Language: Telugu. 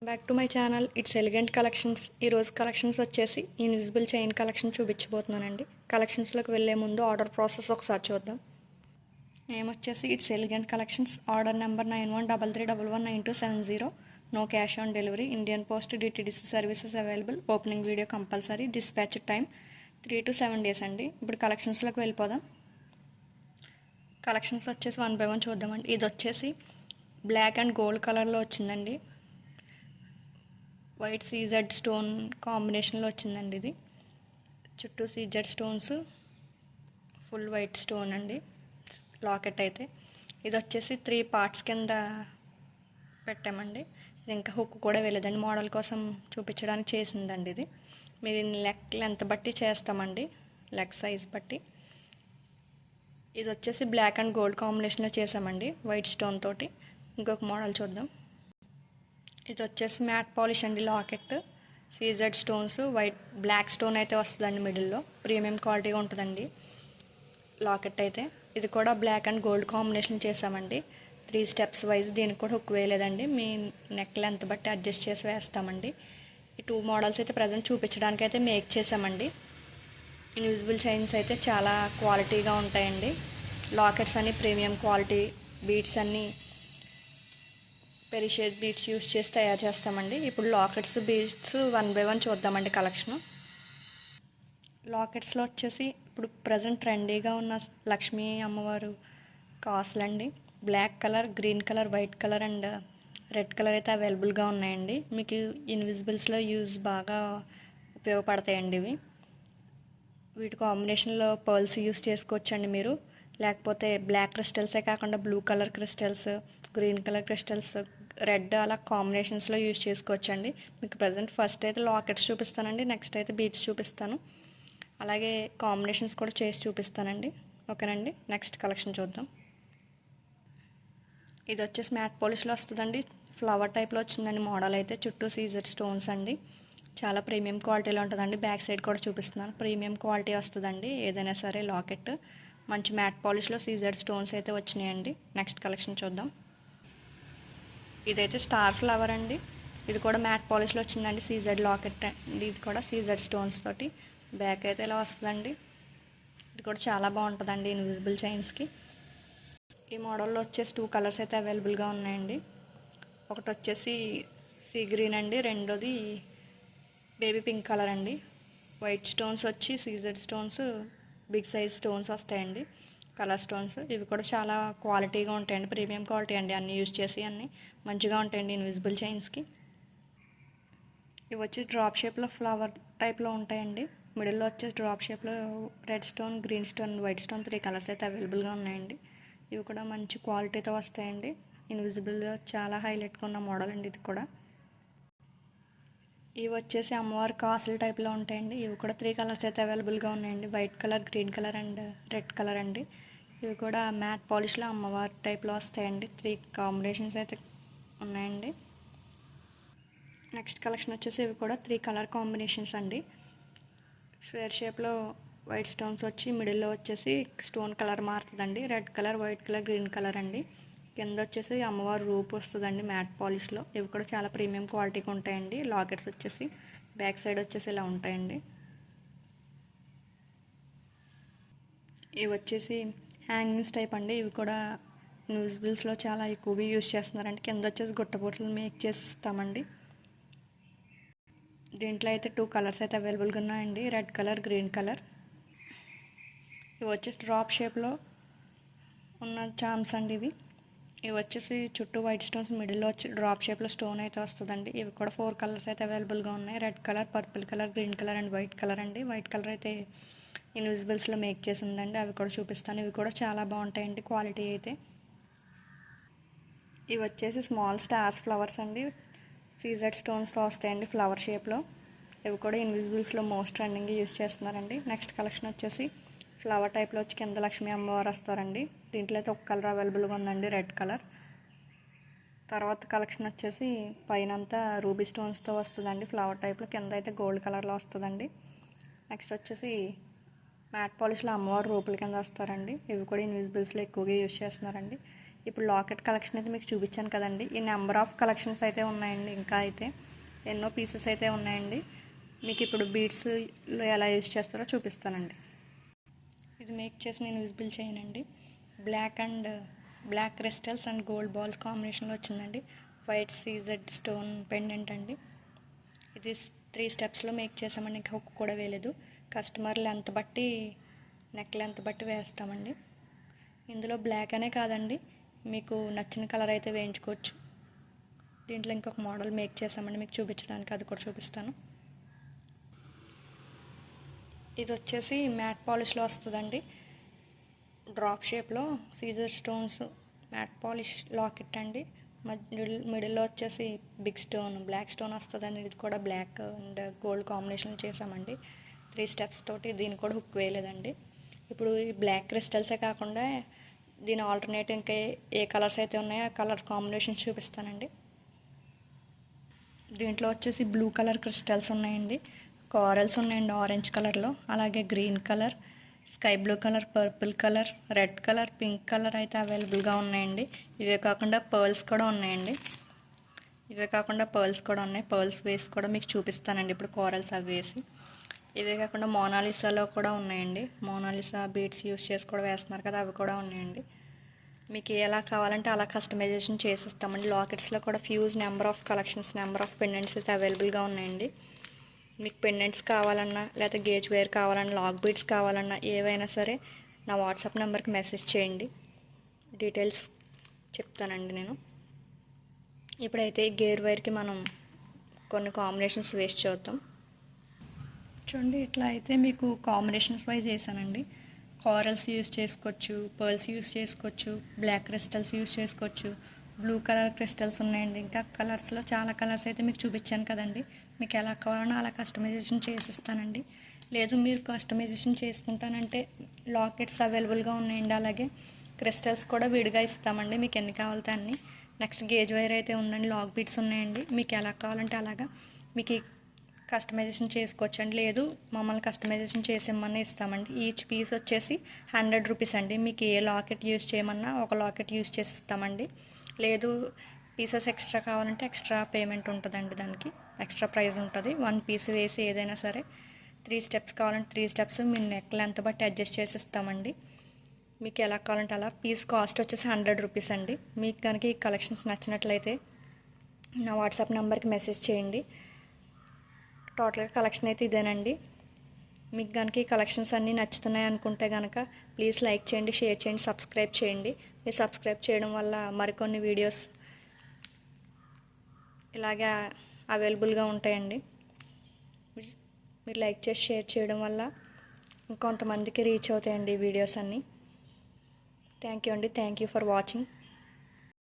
Back to my channel it's elegant collections. ఈరోజు కలెక్షన్స్ వచ్చేసి ఇన్విజిబుల్ చైన్ కలెక్షన్ చూపించబోతున్నానండి. కలెక్షన్స్లోకి వెళ్ళే ముందు ఆర్డర్ ప్రాసెస్ ఒకసారి చూద్దాం. నేమ్ వచ్చేసి it's elegant collections. Order number 9133119270. No cash on delivery. Indian Post DTDC services available. Opening video compulsory. Dispatch time 3 to 7 days అండి. ఇప్పుడు కలెక్షన్స్లోకి వెళ్ళిపోదాం. కలెక్షన్స్ వచ్చేసి 1 by 1 చూద్దామండి. ఇది వచ్చేసి బ్లాక్ అండ్ గోల్డ్ కలర్లో వచ్చిందండి. వైట్ సీజెడ్ స్టోన్ కాంబినేషన్లో వచ్చిందండి. ఇది చుట్టూ CZ stones, full white stone అండి లాకెట్ అయితే. ఇది వచ్చేసి 3 parts కింద పెట్టామండి. ఇది ఇంకా హుక్ కూడా వెళ్ళేదండి, మోడల్ కోసం చూపించడానికి చేసిందండి. ఇది మీరు లెంత్ బట్టి చేస్తామండి, లెగ్ సైజ్ బట్టి. ఇది వచ్చేసి బ్లాక్ అండ్ గోల్డ్ కాంబినేషన్లో చేసామండి, వైట్ స్టోన్ తోటి. ఇంకొక మోడల్ చూద్దాం. ఇది వచ్చేసి మ్యాట్ పాలిష్ అండి, locket CZ stones, white black stone అయితే వస్తుందండి మిడిల్లో. ప్రీమియం క్వాలిటీగా ఉంటుందండి లాకెట్ అయితే. ఇది కూడా బ్లాక్ అండ్ గోల్డ్ కాంబినేషన్ చేసామండి. 3 steps వైజ్. దీనికి కూడా హుక్ వేయలేదండి, మీ నెక్ లెంత్ బట్టి అడ్జస్ట్ చేసి వేస్తామండి. ఈ 2 మోడల్స్ అయితే ప్రజెంట్ చూపించడానికి అయితే మేక్ చేసామండి. ఇన్విజిబుల్ చైన్స్ అయితే చాలా క్వాలిటీగా ఉంటాయండి. లాకెట్స్ అన్ని ప్రీమియం క్వాలిటీ, బీడ్స్ అన్నీ పెరిషియస్ బీడ్స్ యూస్ చేసి తయారు చేస్తామండి. ఇప్పుడు లాకెట్స్ బీడ్స్ 1 by 1 చూద్దామండి కలెక్షన్. లాకెట్స్లో వచ్చేసి ఇప్పుడు ప్రజెంట్ ట్రెండీగా ఉన్న లక్ష్మీ అమ్మవారు కాసులండి. Black colour, green colour, white colour and red colour అయితే అవైలబుల్గా ఉన్నాయండి. మీకు ఇన్విజిబుల్స్లో యూజ్ బాగా ఉపయోగపడతాయండి ఇవి. వీటి కాంబినేషన్లో పర్ల్స్ యూస్ చేసుకోవచ్చండి మీరు. లేకపోతే బ్లాక్ క్రిస్టల్సే కాకుండా blue colour crystals, green colour crystals, red అలా కాంబినేషన్స్లో యూజ్ చేసుకోవచ్చండి. మీకు ప్రజెంట్ ఫస్ట్ అయితే లాకెట్స్ చూపిస్తానండి, నెక్స్ట్ అయితే బీడ్స్ చూపిస్తాను, అలాగే కాంబినేషన్స్ కూడా చేసి చూపిస్తానండి. ఓకేనండి. నెక్స్ట్ కలెక్షన్ చూద్దాం. ఇది వచ్చేసి మ్యాట్ పాలిష్లో వస్తుందండి. ఫ్లవర్ టైప్లో వచ్చిందండి మోడల్ అయితే. చుట్టూ సీజర్ స్టోన్స్ అండి. చాలా ప్రీమియం క్వాలిటీలో ఉంటుందండి. బ్యాక్ సైడ్ కూడా చూపిస్తున్నాను, ప్రీమియం క్వాలిటీ వస్తుందండి ఏదైనా సరే లాకెట్. మంచి మ్యాట్ పాలిష్లో సీజర్ స్టోన్స్ అయితే వచ్చినాయండి. నెక్స్ట్ కలెక్షన్ చూద్దాం. ఇదైతే స్టార్ ఫ్లవర్ అండి. ఇది కూడా మ్యాట్ పాలిష్లో వచ్చిందండి, సీజెడ్ లాకెట్ అండి. ఇది కూడా సీజెడ్ స్టోన్స్ తోటి. బ్యాక్ అయితే ఇలా వస్తుందండి. ఇది కూడా చాలా బాగుంటుందండి ఇన్విజిబుల్ చైన్స్కి. ఈ మోడల్లో వచ్చేసి 2 కలర్స్ అయితే అవైలబుల్గా ఉన్నాయండి. ఒకటి వచ్చేసి సీ గ్రీన్ అండి, రెండోది బేబీ పింక్ కలర్ అండి. వైట్ స్టోన్స్ వచ్చి CZ stones, big size stones వస్తాయండి, కలర్ స్టోన్స్. ఇవి కూడా చాలా క్వాలిటీగా ఉంటాయండి, ప్రీమియం క్వాలిటీ అండి. అన్నీ యూజ్ చేసి అన్నీ మంచిగా ఉంటాయండి ఇన్విజిబుల్ చైన్స్కి. ఇవి వచ్చి డ్రాప్ షేప్లో ఫ్లవర్ టైప్లో ఉంటాయండి. మిడిల్లో వచ్చేసి డ్రాప్ షేప్లో red stone, green stone, white stone 3 colours అయితే అవైలబుల్గా ఉన్నాయండి. ఇవి కూడా మంచి క్వాలిటీతో వస్తాయండి. ఇన్విజిబుల్గా చాలా హైలైట్గా ఉన్న మోడల్ అండి ఇది కూడా. ఇవి వచ్చేసి అమ్మవారి కాసుల టైప్లో ఉంటాయండి. ఇవి కూడా 3 కలర్స్ అయితే అవైలబుల్గా ఉన్నాయండి, white colour, green colour and red colour అండి. ఇవి కూడా మ్యాట్ పాలిష్లో అమ్మవారి టైప్లో వస్తాయండి. 3 కాంబినేషన్స్ అయితే ఉన్నాయండి. నెక్స్ట్ కలెక్షన్ వచ్చేసి ఇవి కూడా 3 కలర్ కాంబినేషన్స్ అండి. స్క్వేర్ షేప్లో వైట్ స్టోన్స్ వచ్చి మిడిల్లో వచ్చేసి స్టోన్ కలర్ మారుతుందండి. Red colour, white colour, green colour అండి. కింద వచ్చేసి అమ్మవారి రూప్ వస్తుందండి మ్యాట్ పాలిష్లో. ఇవి కూడా చాలా ప్రీమియం క్వాలిటీగా ఉంటాయండి. లాకెట్స్ వచ్చేసి బ్యాక్ సైడ్ వచ్చేసి ఇలా ఉంటాయండి. ఇవి వచ్చేసి హ్యాంగింగ్స్ టైప్ అండి. ఇవి కూడా ఇన్విజిబుల్స్లో చాలా ఎక్కువగా యూజ్ చేస్తున్నారండి. కింద వచ్చేసి గుట్టపూసలు మేక్ చేసి ఇస్తామండి. దీంట్లో అయితే 2 కలర్స్ అయితే అవైలబుల్గా ఉన్నాయండి, రెడ్ కలర్, గ్రీన్ కలర్. ఇవి వచ్చేసి డ్రాప్ షేప్లో ఉన్న చామ్స్ అండి ఇవి. ఇవి వచ్చేసి చుట్టూ వైట్ స్టోన్స్, మిడిల్లో వచ్చి డ్రాప్ షేప్లో స్టోన్ అయితే వస్తుందండి. ఇవి కూడా 4 కలర్స్ అయితే అవైలబుల్గా ఉన్నాయి, red colour, purple colour, green colour and white colour అండి. వైట్ కలర్ అయితే ఇన్విజిబుల్స్లో మేక్ చేసిందండి, అవి కూడా చూపిస్తాను. ఇవి కూడా చాలా బాగుంటాయండి క్వాలిటీ అయితే. ఇవి వచ్చేసి స్మాల్ స్టార్స్ ఫ్లవర్స్ అండి, సీజెడ్ స్టోన్స్తో వస్తాయండి ఫ్లవర్ షేప్లో. ఇవి కూడా ఇన్విజిబుల్స్లో మోస్ట్ ట్రెండింగ్ యూజ్ చేస్తున్నారండి. నెక్స్ట్ కలెక్షన్ వచ్చేసి ఫ్లవర్ టైప్లో వచ్చి కింద లక్ష్మీ అమ్మవారు వస్తారండి. దీంట్లో అయితే 1 కలర్ అవైలబుల్గా ఉందండి, రెడ్ కలర్. తర్వాత కలెక్షన్ వచ్చేసి పైన అంతా రూబీ స్టోన్స్తో వస్తుందండి ఫ్లవర్ టైప్లో, కింద అయితే గోల్డ్ కలర్లో వస్తుందండి. నెక్స్ట్ వచ్చేసి మ్యాట్ పాలిష్లో అమ్మవారు రూపుల కింద వస్తారండి. ఇవి కూడా ఇన్విజిబుల్స్లో ఎక్కువగా యూజ్ చేస్తున్నారండి. ఇప్పుడు లాకెట్ కలెక్షన్ అయితే మీకు చూపించాను కదండి. ఈ నెంబర్ ఆఫ్ కలెక్షన్స్ అయితే ఉన్నాయండి. ఇంకా అయితే ఎన్నో పీసెస్ అయితే ఉన్నాయండి. మీకు ఇప్పుడు బీడ్స్లో ఎలా యూజ్ చేస్తారో చూపిస్తానండి. ఇది మేక్ చేసి నేను విజిబుల్ చేయనండి. Black crystals and gold balls కాంబినేషన్లో వచ్చిందండి. వైట్ సీజెడ్ స్టోన్ పెండెంట్ అండి. ఇది 3 స్టెప్స్లో మేక్ చేసామండి. ఇంకా హుక్ కూడా వేయలేదు. కస్టమర్ లెంత్ బట్టి నెక్ లెంత్ బట్టి వేస్తామండి. ఇందులో బ్లాక్ అనే కాదండి, మీకు నచ్చిన కలర్ అయితే వేయించుకోవచ్చు. దీంట్లో ఇంకొక మోడల్ మేక్ చేసామండి, మీకు చూపించడానికి అది కూడా చూపిస్తాను. ఇది వచ్చేసి మ్యాట్ పాలిష్లో వస్తుందండి. డ్రాప్ షేప్లో CZ stones matte polish locket అండి. మిడిల్లో వచ్చేసి బిగ్ స్టోన్ బ్లాక్ స్టోన్ వస్తుందండి. ఇది కూడా బ్లాక్ అండ్ గోల్డ్ కాంబినేషన్ చేసామండి. 3 స్టెప్స్ తోటి. దీన్ని కూడా హుక్ వేయలేదండి. ఇప్పుడు ఈ బ్లాక్ క్రిస్టల్సే కాకుండా దీని ఆల్టర్నేట్ ఇంకా ఏ కలర్స్ అయితే ఉన్నాయో ఆ కలర్ కాంబినేషన్ చూపిస్తానండి. దీంట్లో వచ్చేసి బ్లూ కలర్ క్రిస్టల్స్ ఉన్నాయండి, కోరల్స్ ఉన్నాయండి ఆరెంజ్ కలర్లో, అలాగే green colour, sky blue colour, purple colour, red colour, pink colour అయితే అవైలబుల్గా ఉన్నాయండి. ఇవే కాకుండా పర్ల్స్ కూడా ఉన్నాయి. పర్ల్స్ వేసి కూడా మీకు చూపిస్తానండి ఇప్పుడు కోరల్స్ అవి వేసి. ఇవే కాకుండా మోనాలిసాలో కూడా ఉన్నాయండి. మోనాలిసా బీడ్స్ యూస్ చేసి కూడా వేస్తున్నారు కదా, అవి కూడా ఉన్నాయండి. మీకు ఎలా కావాలంటే అలా కస్టమైజేషన్ చేసిస్తామండి. లాకెట్స్లో కూడా fuse number of collections, number of pendants అయితే అవైలబుల్గా ఉన్నాయండి. మీకు పెండెంట్స్ కావాలన్నా, లేకపోతే గేజ్ వైర్ కావాలన్నా, లాక్ బీడ్స్ కావాలన్నా ఏవైనా సరే నా వాట్సాప్ నెంబర్కి మెసేజ్ చేయండి. డీటెయిల్స్ చెప్తానండి నేను. ఇప్పుడైతే గేర్ వైర్కి మనం కొన్ని కాంబినేషన్స్ వేసి చూద్దాం. చూడండి, ఇట్లా అయితే మీకు కాంబినేషన్స్ వైజ్ వేసానండి. కోరల్స్ యూస్ చేసుకోవచ్చు, పర్ల్స్ యూస్ చేసుకోవచ్చు, బ్లాక్ క్రిస్టల్స్ యూస్ చేసుకోవచ్చు, బ్లూ కలర్ క్రిస్టల్స్ ఉన్నాయండి. ఇంకా కలర్స్లో చాలా కలర్స్ అయితే మీకు చూపించాను కదండి. మీకు ఎలా కావాలన్నా అలా కస్టమైజేషన్ చేసిస్తానండి. లేదు మీరు కస్టమైజేషన్ చేసుకుంటానంటే లాకెట్స్ అవైలబుల్గా ఉన్నాయండి. అలాగే క్రిస్టల్స్ కూడా విడిగా ఇస్తామండి, మీకు ఎన్ని కావాలితే అన్ని. నెక్స్ట్ గేజ్ వైర్ అయితే ఉందండి, లాక్ బీడ్స్ ఉన్నాయండి. మీకు ఎలా కావాలంటే అలాగా మీకు కస్టమైజేషన్ చేసుకోవచ్చు అండి. లేదు మమ్మల్ని కస్టమైజేషన్ చేసేమన్నా ఇస్తామండి. ఈచ్ పీస్ వచ్చేసి 100 రూపీస్ అండి. మీకు ఏ లాకెట్ యూస్ చేయమన్నా ఒక లాకెట్ యూస్ చేసి ఇస్తామండి. లేదు పీసెస్ ఎక్స్ట్రా కావాలంటే ఎక్స్ట్రా పేమెంట్ ఉంటుందండి. దానికి ఎక్స్ట్రా ప్రైస్ ఉంటుంది. 1 పీస్ వేసి ఏదైనా సరే 3 స్టెప్స్ కావాలంటే 3 స్టెప్స్ మీ నెక్ లెంత్ బట్టి అడ్జస్ట్ చేసి ఇస్తామండి. మీకు ఎలా కావాలంటే అలా. పీస్ కాస్ట్ వచ్చేసి 100 రూపీస్ అండి. మీకు కనుక ఈ కలెక్షన్స్ నచ్చినట్లయితే నా వాట్సాప్ నెంబర్కి మెసేజ్ చేయండి. టోటల్గా కలెక్షన్ అయితే ఇదేనండి. మీకు కనుక ఈ కలెక్షన్స్ అన్నీ నచ్చుతున్నాయి అనుకుంటే కనుక ప్లీజ్ లైక్ చేయండి, షేర్ చేయండి, సబ్స్క్రైబ్ చేయండి. మీరు సబ్స్క్రైబ్ చేయడం వల్ల మరికొన్ని వీడియోస్ ఇలాగే అవైలబుల్గా ఉంటాయండి. మీరు లైక్ చేసి షేర్ చేయడం వల్ల ఇంకొంతమందికి రీచ్ అవుతాయండి ఈ వీడియోస్ అన్నీ. థ్యాంక్ యూ అండి. Thank you for watching.